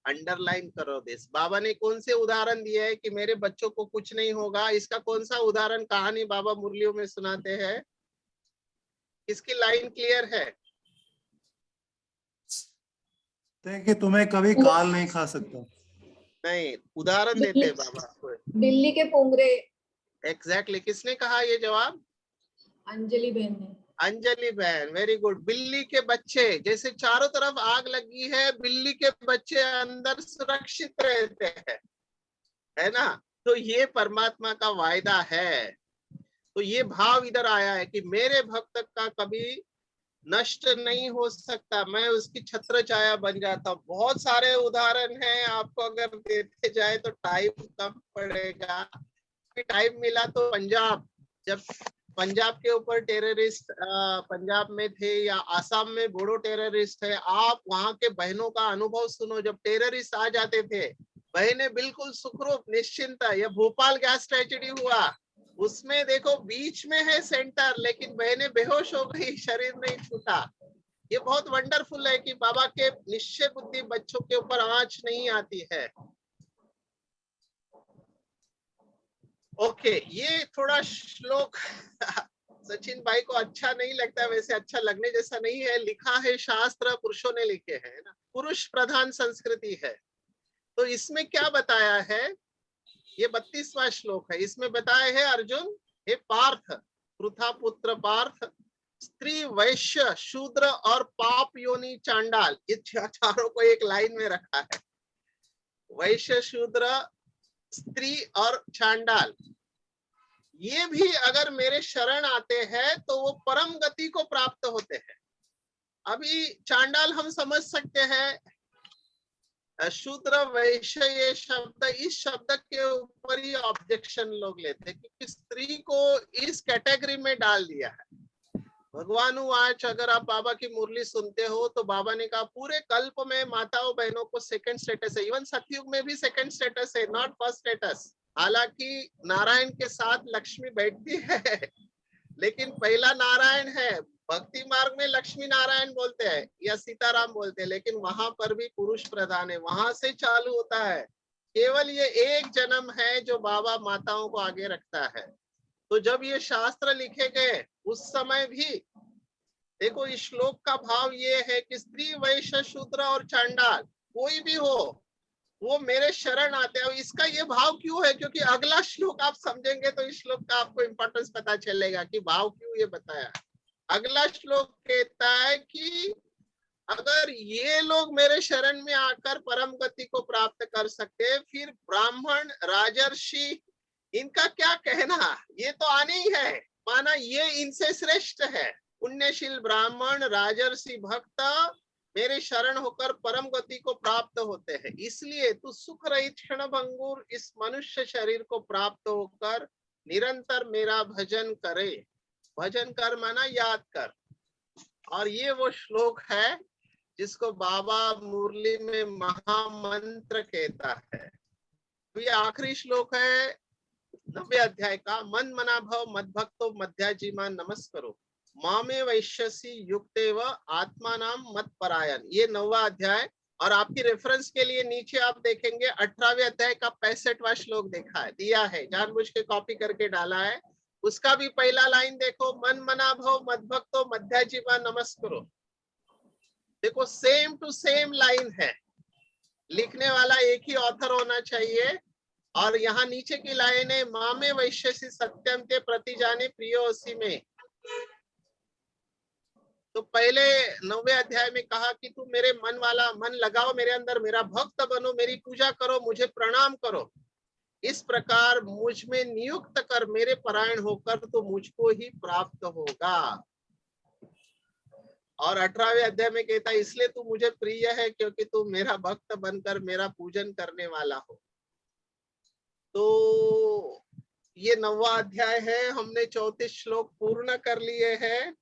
अंडरलाइन करो दिस। बाबा ने कौन से उदाहरण दिए है कि मेरे बच्चों को कुछ नहीं होगा? इसका कौन सा उदाहरण कहानी बाबा मुरलियों में सुनाते हैं? इसकी लाइन क्लियर है? कि तुम्हें कभी काल नहीं खा सकता। नहीं, उदाहरण देते हैं बाबा। बिल्ली के पोंगरे। एग्जैक्टली। किसने कहा ये जवाब? अंजलि बहन ने। अंजलि बहन, वेरी गुड। बिल्ली के बच्चे, जैसे चारों तरफ आग लगी है, बिल्ली के बच्चे अंदर सुरक्षित रहते हैं, है ना? तो ये परमात्मा का वायदा है। तो ये भाव इधर आया है कि मेरे भक्त का कभी नष्ट नहीं हो सकता, मैं उसकी छत्र छाया बन जाता हूँ। बहुत सारे उदाहरण हैं, आपको अगर देते जाए तो टाइम कम पड़ेगा। टाइम मिला तो पंजाब, जब पंजाब के ऊपर टेररिस्ट पंजाब में थे या आसाम में बोडो टेररिस्ट है, आप वहां के बहनों का अनुभव सुनो। जब टेररिस्ट आ जाते थे, बहनें बिल्कुल सुखरूप निश्चिंत। या भोपाल गैस ट्रेजेडी हुआ, उसमें देखो बीच में है सेंटर, लेकिन बहनें बेहोश हो गई, शरीर नहीं छूटा। ये बहुत वंडरफुल है कि बाबा के निश्चय बुद्धि बच्चों के ऊपर आंच नहीं आती है। ओके, ये थोड़ा श्लोक सचिन भाई को अच्छा नहीं लगता, वैसे अच्छा लगने जैसा नहीं है। लिखा है शास्त्र, पुरुषों ने लिखे हैं ना, पुरुष प्रधान संस्कृति है। तो इसमें क्या बताया है? ये 32वां श्लोक है। इसमें बताया है, अर्जुन, हे पार्थ, पृथा पुत्र पार्थ, स्त्री, वैश्य, शूद्र और पाप योनि चांडाल, ये चारों को एक लाइन में रखा है। वैश्य, शूद्र, स्त्री और चांडाल, ये भी अगर मेरे शरण आते हैं तो वो परम गति को प्राप्त होते हैं। अभी चांडाल हम समझ सकते हैं, शूद्र, वैश्य, ये शब्द, इस शब्द के ऊपर ही ऑब्जेक्शन लोग लेते हैं क्योंकि स्त्री को इस कैटेगरी में डाल दिया है। भगवान आज अगर आप बाबा की मुरली सुनते हो तो बाबा ने कहा पूरे कल्प में माताओं बहनों को सेकंड स्टेटस है। इवन सतयुग में भी सेकंड स्टेटस है, नॉट फर्स्ट स्टेटस। हालांकि नारायण के साथ लक्ष्मी बैठती है, लेकिन पहला नारायण है। भक्ति मार्ग में लक्ष्मी नारायण बोलते हैं या सीताराम बोलते हैं, लेकिन वहां पर भी पुरुष प्रधान है, वहां से चालू होता है। केवल ये एक जन्म है जो बाबा माताओं को आगे रखता है। तो जब ये शास्त्र लिखे गए उस समय भी देखो, इस श्लोक का भाव ये है कि स्त्री, वैश्य, शूद्र और चांडाल कोई भी हो, वो मेरे शरण आते हैं। इसका ये भाव क्यों है? क्योंकि अगला श्लोक आप समझेंगे तो इस श्लोक का आपको इंपॉर्टेंस पता चलेगा कि भाव क्यों ये बताया। अगला श्लोक कहता है कि अगर ये लोग मेरे शरण में आकर परम गति को प्राप्त कर सकते, फिर ब्राह्मण, राजर्षि, इनका क्या कहना? ये तो आने ही है, माना ये इनसे श्रेष्ठ है। पुण्यशील ब्राह्मण, राजर्षि, भक्त मेरे शरण होकर परम गति को प्राप्त होते हैं। इसलिए तू सुख रहित क्षण भंगुर इस मनुष्य शरीर को प्राप्त होकर निरंतर मेरा भजन करे। भजन कर माना याद कर। और ये वो श्लोक है जिसको बाबा मुरली में महामंत्र कहता है। ये आखिरी श्लोक है 90 अध्याय का। मन मना भव मद्भक्तो मध्याजीमा नमस्करो मामे वैश्यसी युक्तेव आत्मानाम मत परायण। ये 9वां अध्याय। और आपकी रेफरेंस के लिए नीचे आप देखेंगे 18वें अध्याय का 65वां श्लोक देखा है, दिया है, जानबूझ के कॉपी करके डाला है। उसका भी पहला लाइन देखो, मन मना भव मद्भक्तो मध्याजीमा नमस्करो। देखो सेम टू सेम लाइन है, लिखने वाला एक ही ऑथर होना चाहिए। और यहाँ नीचे की लाइन है, मामे वैश्यसी सत्यम ते प्रति जाने प्रियोसी में। तो पहले 9वें अध्याय में कहा कि तुम मेरे मन वाला, मन लगाओ मेरे अंदर, मेरा भक्त बनो, मेरी पूजा करो, मुझे प्रणाम करो। इस प्रकार मुझ में नियुक्त कर मेरे परायण होकर तो मुझको ही प्राप्त होगा। और 18वें अध्याय में कहता है, इसलिए तू मुझे प्रिय है क्योंकि तू मेरा भक्त बनकर मेरा पूजन करने वाला हो। तो ये 9वां अध्याय है, हमने 34 श्लोक पूर्ण कर लिए हैं।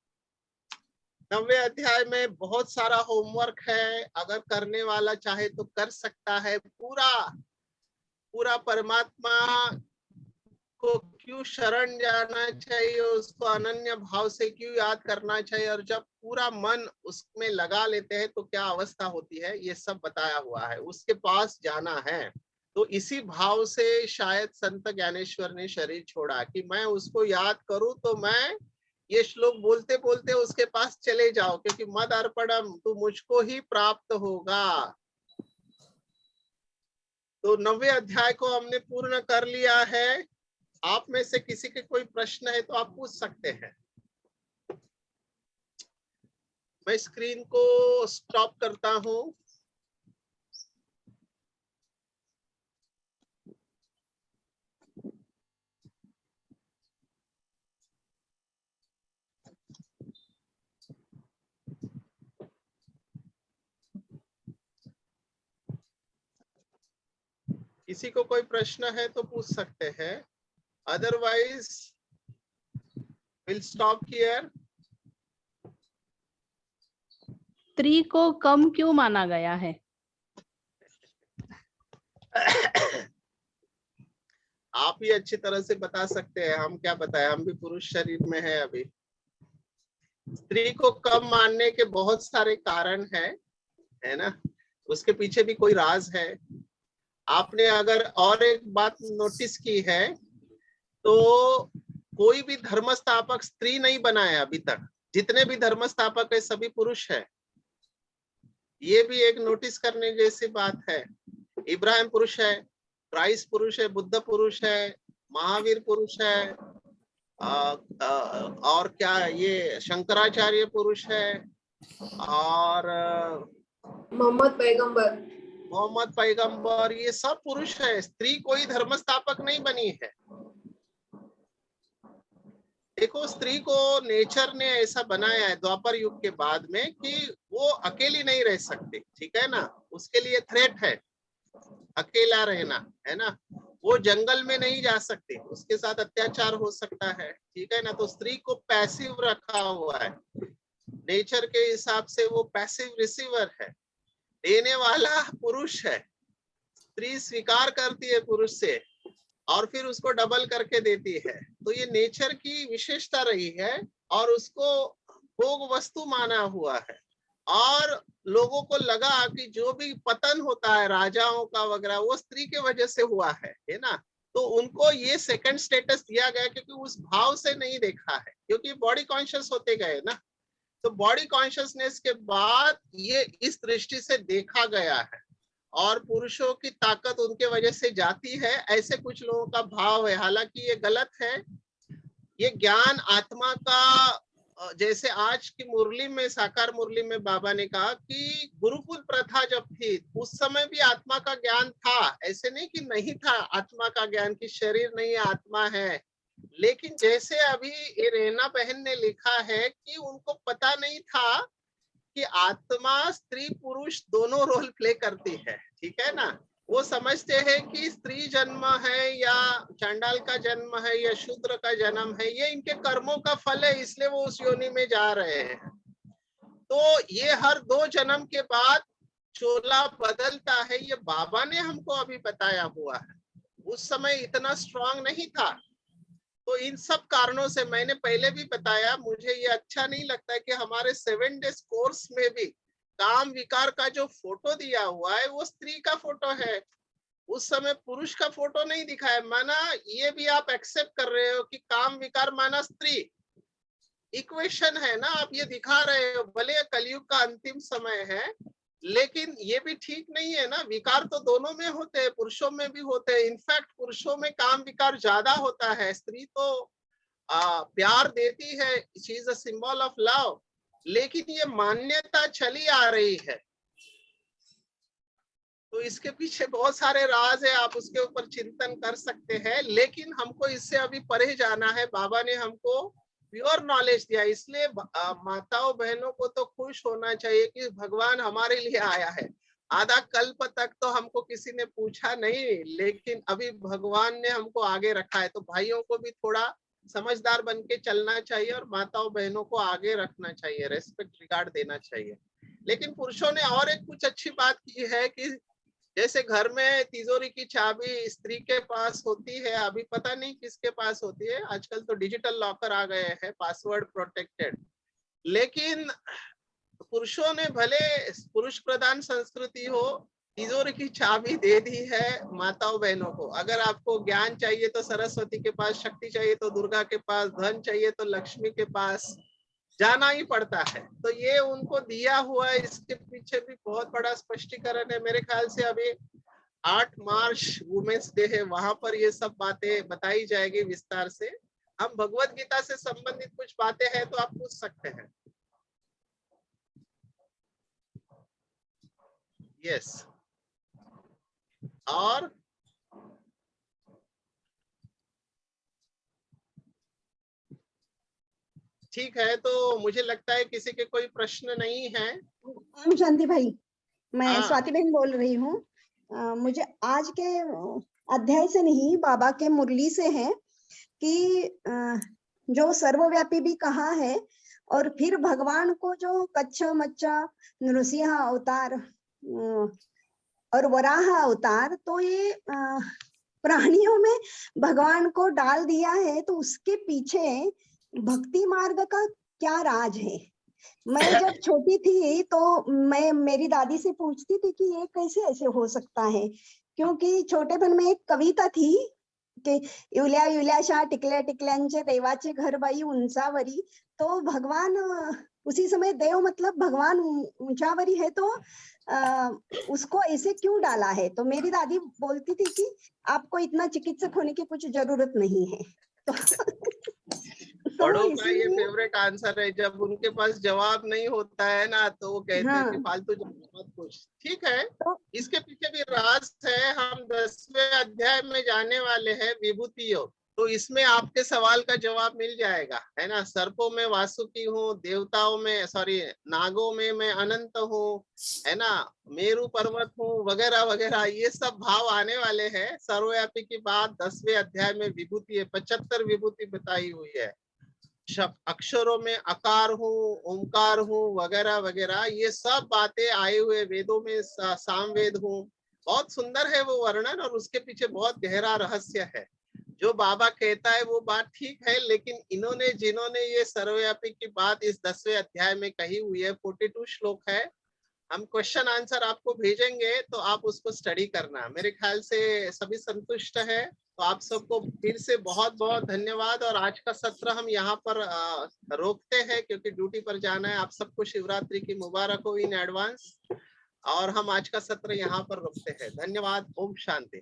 9वें अध्याय में बहुत सारा होमवर्क है, अगर करने वाला चाहे तो कर सकता है। पूरा पूरा परमात्मा को क्यों शरण जाना चाहिए, उसको अनन्य भाव से क्यों याद करना चाहिए, और जब पूरा मन उसमें लगा लेते हैं तो क्या अवस्था होती है, ये सब बताया हुआ है। उसके पास जाना है, तो इसी भाव से शायद संत ज्ञानेश्वर ने शरीर छोड़ा कि मैं उसको याद करूं, तो मैं ये श्लोक बोलते बोलते उसके पास चले जाओ, क्योंकि मद अर्पणम, तू मुझको ही प्राप्त होगा। तो 9वें अध्याय को हमने पूर्ण कर लिया है। आप में से किसी के कोई प्रश्न है तो आप पूछ सकते हैं। मैं स्क्रीन को स्टॉप करता हूं। किसी को कोई प्रश्न है तो पूछ सकते हैं, अदरवाइज विल स्टॉप हियर। स्त्री को कम क्यों माना गया है? आप ही अच्छी तरह से बता सकते हैं, हम क्या बताएं, हम भी पुरुष शरीर में है अभी। स्त्री को कम मानने के बहुत सारे कारण है ना, उसके पीछे भी कोई राज है। आपने अगर और एक बात नोटिस की है तो कोई भी धर्मस्थापक स्त्री नहीं बनाया अभी तक, जितने भी धर्मस्थापक है सभी पुरुष है। ये भी एक नोटिस करने जैसी बात है। इब्राहिम पुरुष है, क्राइस्ट पुरुष है, बुद्ध पुरुष है, महावीर पुरुष है, और क्या ये शंकराचार्य पुरुष है, और मोहम्मद पैगंबर, ये सब पुरुष है। स्त्री कोई धर्मस्थापक नहीं बनी है। देखो, स्त्री को नेचर ने ऐसा बनाया है द्वापर युग के बाद में कि वो अकेली नहीं रह सकती, ठीक है ना, उसके लिए थ्रेट है अकेला रहना, है ना। वो जंगल में नहीं जा सकती, उसके साथ अत्याचार हो सकता है, ठीक है ना। तो स्त्री को पैसिव रखा हुआ है नेचर के हिसाब से, वो पैसिव रिसीवर है, देने वाला पुरुष है। स्त्री स्वीकार करती है पुरुष से और फिर उसको डबल करके देती है। तो ये नेचर की विशेषता रही है और उसको भोग वस्तु माना हुआ है। और लोगों को लगा कि जो भी पतन होता है राजाओं का वगैरह, वो स्त्री के वजह से हुआ है ना। तो उनको ये सेकंड स्टेटस दिया गया क्योंकि उस भाव से नहीं देखा है, क्योंकि बॉडी कॉन्शियस होते गए ना। तो बॉडी कॉन्शियसनेस के बाद ये इस दृष्टि से देखा गया है और पुरुषों की ताकत उनके वजह से जाती है, ऐसे कुछ लोगों का भाव है। हालांकि ये गलत है। ये ज्ञान आत्मा का, जैसे आज की मुरली में, साकार मुरली में बाबा ने कहा कि गुरुकुल प्रथा जब थी उस समय भी आत्मा का ज्ञान था, ऐसे नहीं कि नहीं था आत्मा का ज्ञान, की शरीर नहीं आत्मा है। लेकिन जैसे अभी ये रेना बहन ने लिखा है कि उनको पता नहीं था कि आत्मा स्त्री पुरुष दोनों रोल प्ले करती है, ठीक है ना। वो समझते हैं कि स्त्री जन्म है या चांडाल का जन्म है या शूद्र का जन्म है, ये इनके कर्मों का फल है, इसलिए वो उस योनि में जा रहे हैं। तो ये हर 2 जन्म के बाद चोला बदलता है, ये बाबा ने हमको अभी बताया हुआ है। उस समय इतना स्ट्रांग नहीं था। तो इन सब कारणों से मैंने पहले भी बताया, मुझे ये अच्छा नहीं लगता है कि हमारे 7 डेज कोर्स में भी काम विकार का जो फोटो दिया हुआ है वो स्त्री का फोटो है। उस समय पुरुष का फोटो नहीं दिखाया। माना ये भी आप एक्सेप्ट कर रहे हो कि काम विकार माना स्त्री, इक्वेशन है ना, आप ये दिखा रहे हो। भले कलयुग का अंतिम समय है लेकिन ये भी ठीक नहीं है ना। विकार तो दोनों में होते हैं, पुरुषों में भी होते हैं। इनफैक्ट पुरुषों में काम विकार ज्यादा होता है। स्त्री तो प्यार देती है, she is a symbol of love, लेकिन ये मान्यता चली आ रही है। तो इसके पीछे बहुत सारे राज है, आप उसके ऊपर चिंतन कर सकते हैं, लेकिन हमको इससे अभी परे जाना है। बाबा ने हमको प्योर नॉलेज दिया, इसलिए माताओं बहनों को तो खुश होना चाहिए कि भगवान हमारे लिए आया है। आधा कल्प तक तो हमको किसी ने पूछा नहीं, लेकिन अभी भगवान ने हमको आगे रखा है, तो भाइयों को भी थोड़ा समझदार बन के चलना चाहिए और माताओं बहनों को आगे रखना चाहिए, रेस्पेक्ट रिगार्ड देना चाहिए। लेकिन पुरुषों ने और एक कुछ अच्छी बात की है कि जैसे घर में तिजोरी की चाबी स्त्री के पास होती है, अभी पता नहीं किसके पास होती है, आजकल तो डिजिटल लॉकर आ गए हैं, पासवर्ड प्रोटेक्टेड, लेकिन पुरुषों ने भले पुरुष प्रधान संस्कृति हो, तिजोरी की चाबी दे दी है माताओं बहनों को। अगर आपको ज्ञान चाहिए तो सरस्वती के पास, शक्ति चाहिए तो दुर्गा के पास, धन चाहिए तो लक्ष्मी के पास जाना ही पड़ता है। तो ये उनको दिया हुआ है, इसके पीछे भी बहुत बड़ा स्पष्टीकरण है। मेरे ख्याल से अभी 8 मार्च वुमेन्स डे है, वहां पर ये सब बातें बताई जाएगी विस्तार से। हम भगवत गीता से संबंधित कुछ बातें हैं तो आप पूछ सकते हैं। यस, और ठीक है, तो मुझे लगता है किसी के कोई प्रश्न नहीं है। ओम शांति भाई, मैं हाँ। स्वाति बहन बोल रही हूँ। मुझे आज के अध्याय से नहीं, बाबा के मुरली से है कि जो सर्वव्यापी भी कहा है, और फिर भगवान को जो कच्चा मच्चा नृसिंह अवतार और वराह अवतार, तो ये प्राणियों में भगवान को डाल दिया है, तो उसके पीछे भक्ति मार्ग का क्या राज है। मैं जब छोटी थी तो मैं मेरी दादी से पूछती थी कि ये कैसे ऐसे हो सकता है, क्योंकि छोटेपन में एक कविता थी कि युल्या युल्याशा टिकल्या टिकल्यांचे देवाचे घर बाई उंचावरी। तो भगवान उसी समय देव मतलब भगवान ऊंचावरी है, तो उसको ऐसे क्यों डाला है। तो मेरी दादी बोलती थी कि आपको इतना चिकित्सक होने की कुछ जरूरत नहीं है। तो बड़ों का ये इसीलिए फेवरेट आंसर है, जब उनके पास जवाब नहीं होता है ना, तो वो कहते हैं कि हाँ। फालतू मत पूछ। ठीक है, तो इसके पीछे भी राज है। हम 10वें अध्याय में जाने वाले हैं, विभूति योग। तो इसमें आपके सवाल का जवाब मिल जाएगा, है ना। सर्पों में वासुकी हूँ, देवताओं में नागों में मैं अनंत हूँ, है ना, मेरू पर्वत हूँ, वगैरह वगैरह, ये सब भाव आने वाले हैं। सर्वव्यापी की बात 10वें अध्याय में विभूति है, 75 विभूति बताई हुई है। अक्षरों में अकार हूँ, ओंकार हूँ, वगैरह वगैरह, ये सब बातें आए हुए वेदों में। सामवेद हूँ, बहुत सुंदर है वो वर्णन, और उसके पीछे बहुत गहरा रहस्य है। जो बाबा कहता है वो बात ठीक है, लेकिन इन्होंने जिन्होंने ये सर्वव्यापी की बात इस 10वें अध्याय में कही हुई है, 42 श्लोक है। हम क्वेश्चन आंसर आपको भेजेंगे, तो आप उसको स्टडी करना। मेरे ख्याल से सभी संतुष्ट है, तो आप सबको फिर से बहुत बहुत धन्यवाद। और आज का सत्र हम यहाँ पर रोकते हैं, क्योंकि ड्यूटी पर जाना है। आप सबको शिवरात्रि की मुबारक हो इन एडवांस, और हम आज का सत्र यहाँ पर रोकते हैं। धन्यवाद। ओम शांति।